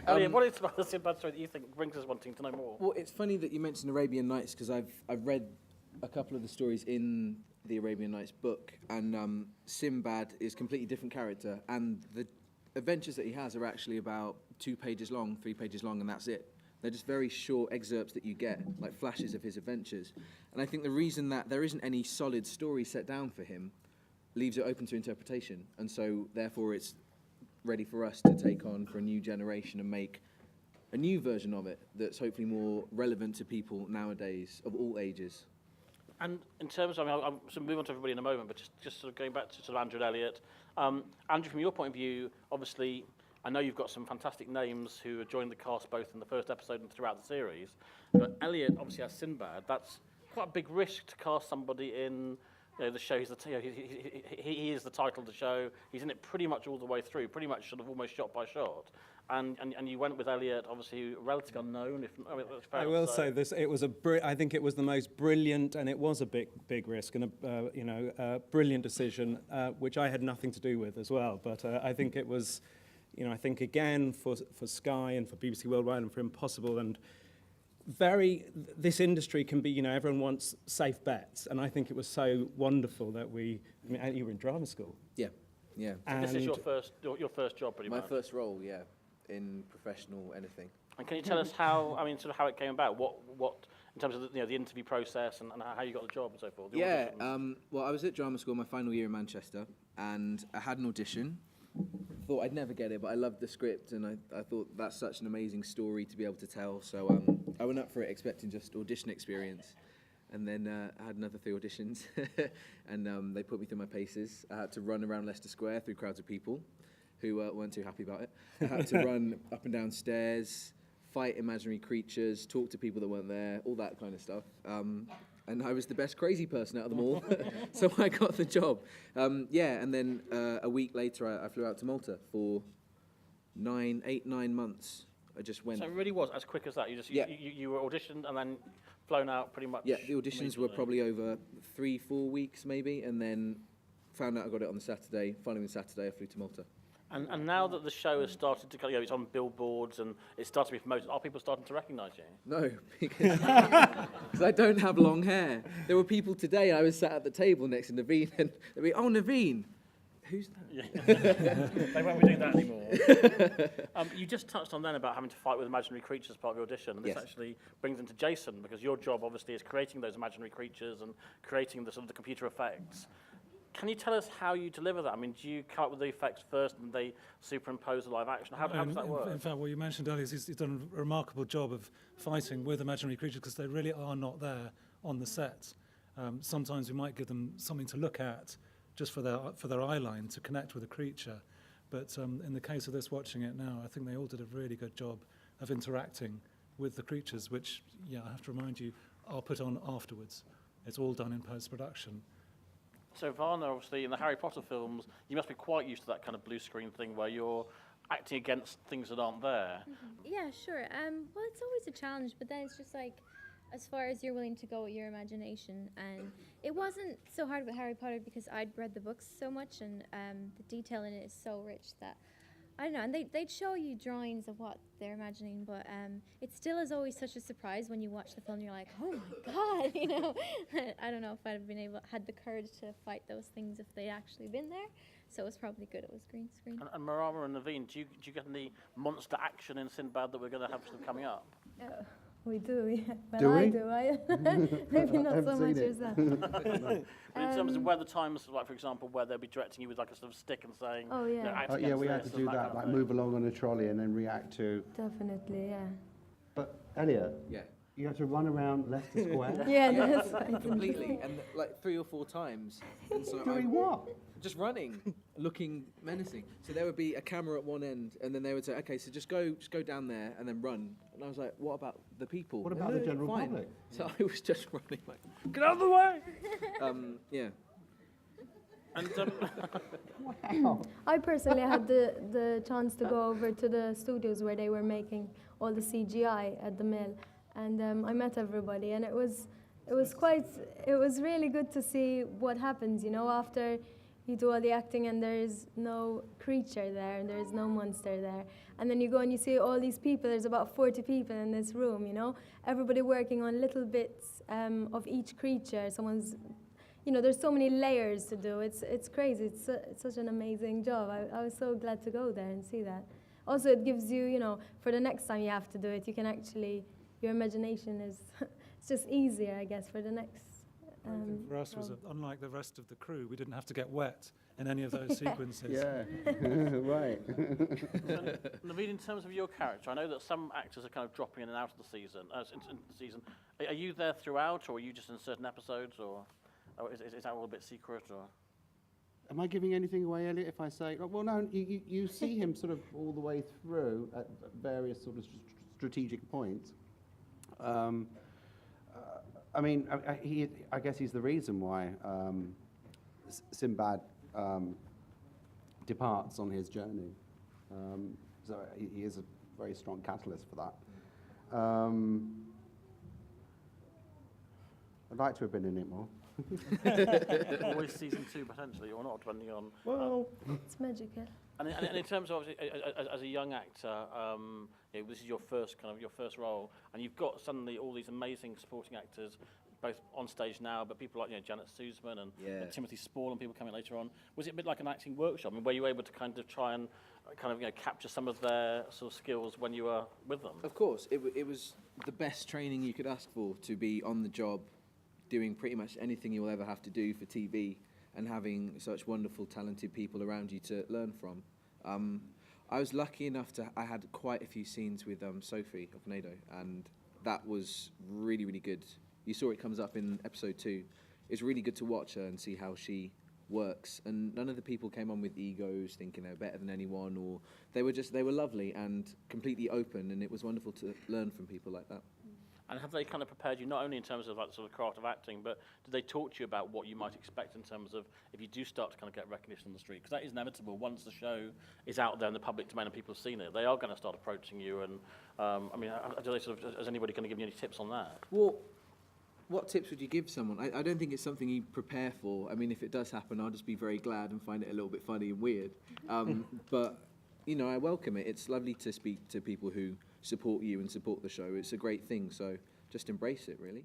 Elliot, what is about the Sinbad story that you think brings us wanting to know more? Well, it's funny that you mentioned Arabian Nights because I've read a couple of the stories in the Arabian Nights book, and Sinbad is a completely different character, and the adventures that he has are actually about 2 pages long, 3 pages long, and that's it. They're just very short excerpts that you get, like flashes of his adventures. And I think the reason that there isn't any solid story set down for him leaves it open to interpretation, and so therefore it's ready for us to take on for a new generation and make a new version of it that's hopefully more relevant to people nowadays of all ages. And in terms of, I'll sort of move on to everybody in a moment, but just sort of going back to sort of Andrew and Elliot. Andrew, from your point of view, obviously, I know you've got some fantastic names who have joined the cast both in the first episode and throughout the series, but Elliot obviously has Sinbad. That's quite a big risk to cast somebody in, the show. He is the title of the show. He's in it pretty much all the way through, pretty much sort of almost shot by shot. And you went with Elliot, obviously relatively unknown. I will say this: it was I think it was the most brilliant, and it was a big risk and a brilliant decision, which I had nothing to do with as well. But I think it was, I think again for Sky and for BBC Worldwide and for Impossible and this industry can be, everyone wants safe bets, and I think it was so wonderful that you were in drama school. Yeah. So this is your first job, pretty much. My first role, yeah, in professional anything. And can you tell us how it came about? What in terms of the interview process and how you got the job and so forth? Well, I was at drama school my final year in Manchester, and I had an audition. Thought I'd never get it, but I loved the script, and I thought that's such an amazing story to be able to tell. So I went up for it expecting just audition experience, and then I had another 3 auditions, and they put me through my paces. I had to run around Leicester Square through crowds of people who weren't too happy about it. I had to run up and down stairs, fight imaginary creatures, talk to people that weren't there, all that kind of stuff. And I was the best crazy person out of them all, so I got the job. And then a week later, I flew out to Malta for 9 months. I just went. So it really was as quick as that. You were auditioned and then flown out pretty much. Yeah, the auditions were probably over 3-4 weeks maybe, and then found out I got it on the Saturday. Following the Saturday, I flew to Malta. And now that the show has started to it's on billboards and it's started to be promoted, are people starting to recognise you? No, because I don't have long hair. There were people today, I was sat at the table next to Naveen, and they'd be, "Oh, Naveen, who's that?" Yeah. They won't be doing that anymore. You just touched on then about having to fight with imaginary creatures as part of your audition, and this actually brings into Jason, because your job obviously is creating those imaginary creatures and creating the sort of the computer effects. Can you tell us how you deliver that? I mean, do you come up with the effects first and they superimpose the live action? How does that work? In fact, what you mentioned earlier is he's done a remarkable job of fighting with imaginary creatures because they really are not there on the set. Sometimes we might give them something to look at just for their eye line to connect with a creature. But in the case of this, watching it now, I think they all did a really good job of interacting with the creatures, which, I have to remind you, are put on afterwards. It's all done in post-production. So Varna, obviously, in the Harry Potter films, you must be quite used to that kind of blue screen thing where you're acting against things that aren't there. Mm-hmm. Yeah, sure. Well, it's always a challenge, but then it's just like, as far as you're willing to go with your imagination. And it wasn't so hard with Harry Potter because I'd read the books so much, and the detail in it is so rich that, I don't know, and they'd show you drawings of what they're imagining, but it still is always such a surprise when you watch the film. You're like, oh my God, I don't know if I'd have had the courage to fight those things if they'd actually been there. So it was probably good it was green screen. And Marama and Naveen, do you get any monster action in Sinbad that we're going to have coming up? We do, yeah. Well, do I we? do. Maybe not so much yourself. But in terms of where the times, like for example, where they'll be directing you with like a sort of stick and saying, "Oh yeah, act yeah, we had to this," do and that, like move along on a trolley and then react to. Definitely, yeah. But Elliot, Yeah. you had to run around Leicester Square. Yeah, that's right. Completely, and like 3 or 4 times. And so Doing what? Just running, looking menacing. So there would be a camera at one end, and then they would say, "Okay, so just go down there and then run." And I was like, "What about the people? What about the general fine." public? So I was just running like, get out of the way. yeah. And Wow. I personally had the chance to go over to the studios where they were making all the CGI at the mill, and I met everybody, and it was really good to see what happens, after you do all the acting and there is no creature there and there is no monster there. And then you go and you see all these people, there's about 40 people in this room, you know, everybody working on little bits of each creature. Someone's, you know, there's so many layers to do. It's crazy. It's such an amazing job. I was so glad to go there and see that. Also, it gives you, you know, for the next time you have to do it, you can actually, your imagination is, it's just easier, I guess, for the next. I think for us, was unlike the rest of the crew, we didn't have to get wet in any of those sequences. Yeah, right. So, Naveed, in terms of your character, I know that some actors are kind of dropping in and out of the season. In the season, are you there throughout, or are you just in certain episodes, or is that all a bit secret, or? Am I giving anything away, Elliot, if I say, oh, well, no, you see him sort of all the way through at various sort of strategic points. I mean, I guess he's the reason why Sinbad departs on his journey. So he is a very strong catalyst for that. I'd like to have been in it more. Always season 2 potentially, or not, depending on. Well, It's magical. And in terms of as a young actor, you know, this is your first role, and you've got suddenly all these amazing supporting actors, both on stage now, but people like, you know, Janet Suzman and Timothy Spall and people coming later on. Was it a bit like an acting workshop? I mean, were you able to kind of try and you know, capture some of their sort of skills when you were with them? Of course, it was the best training you could ask for, to be on the job, doing pretty much anything you will ever have to do for TV, and having such wonderful, talented people around you to learn from. I was lucky enough I had quite a few scenes with Sophie of Nado, and that was really, really good. You saw it comes up in episode 2. It's really good to watch her and see how she works. And none of the people came on with egos, thinking they were better than anyone, or they were lovely and completely open, and it was wonderful to learn from people like that. And have they kind of prepared you, not only in terms of like sort of craft of acting, but did they talk to you about what you might expect in terms of if you do start to kind of get recognition on the street? Because that is inevitable. Once the show is out there in the public domain and people have seen it, they are going to start approaching you. And I mean, do they sort of, is anybody going to give you any tips on that? Well, what tips would you give someone? I don't think it's something you prepare for. I mean, if it does happen, I'll just be very glad and find it a little bit funny and weird. But, you know, I welcome it. It's lovely to speak to people who support you and support the show. It's a great thing, so just embrace it, really.